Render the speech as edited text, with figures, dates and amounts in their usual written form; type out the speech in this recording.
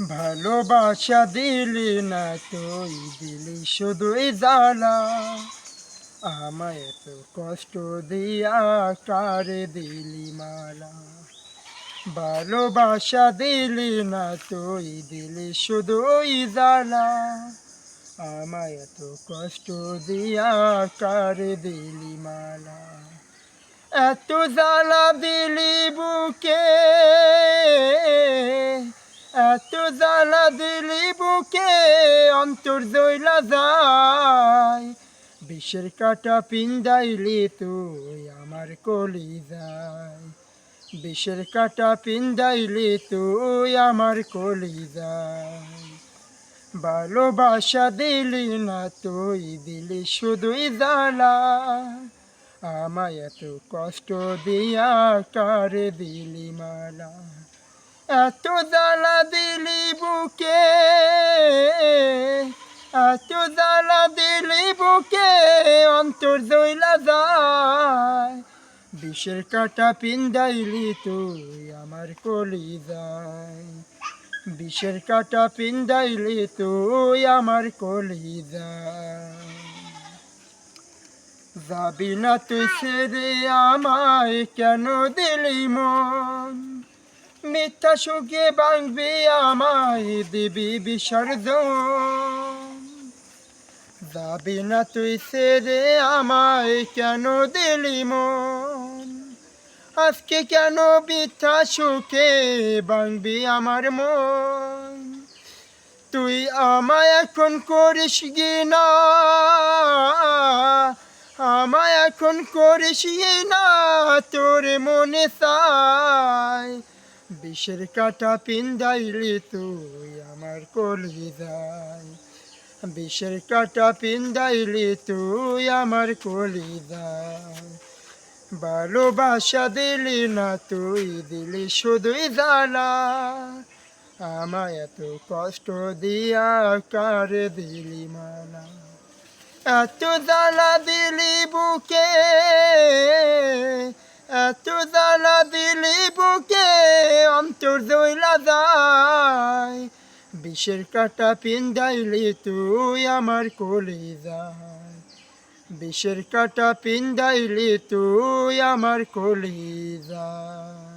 ভালোবাসা দিলি না তুই, দিলি শুধুই জ্বালা। আমায় এত কষ্ট দিয়া কারে দিলি মালা। ভালোবাসা দিলি না তুই, দিলি শুধুই জ্বালা। আমায় এত কষ্ট দিয়া কারে দিলি মালা। এত জ্বালা দিলি বুকে, এত জ্বালা দিলি বুকে, অন্তর দইলা যায়। বিষের কাটা পিন্দাইলি তুই আমার কলিজায়। বিষের কাটা পিন্দাইলি তুই আমার কলিজায়। ভালোবাসা দিলি না তুই, দিলি শুধুই জ্বালা। আমায় এত কষ্ট দিয়া কারে দিলি মালা। এত জ্বালা দিলি বুকে, এত জ্বালা দিলি বুকে, অন্তর দইলা যায়। বিষের কাটা পিন্দাইলি তুই আমার কলিজায়। বিষের কাটা পিন্দাইলি তুই আমার কলিজায়। যাবি না তুই ছেড়ে আমায়, কেন দিলি মন? মিথ্যা সুখে ভাঙবি আমায়, দিবি বিসর্জন। যাবি না তুই ছেড়ে আমায়, কেন দিলি মন? আজকে কেন মিথ্যা সুখে ভাঙবি আমার মন? তুই আমায় এখন করিস না, আমায় এখন করিস না, তোর মনে চায়। বিষের কাটা পিন্দাইলি তুই আমার কলিজায়। বিষের কাটা পিন্দাইলি তুই আমার কলিজায়। ভালোবাসা দিলি না তুই, দিলি শুধুই জ্বালা। আমায় এত কষ্ট দিয়া কারে দিলি মালা। এত জ্বালা দিলি বুকে, এত জ্বালা দিলি বুকে, অন্তর দইলা যায়। বিষের কাটা পিন্দাইলি তুই আমার কলিজায়। বিষের কাটা পিন্দাইলি তুই আমার কলিজায়।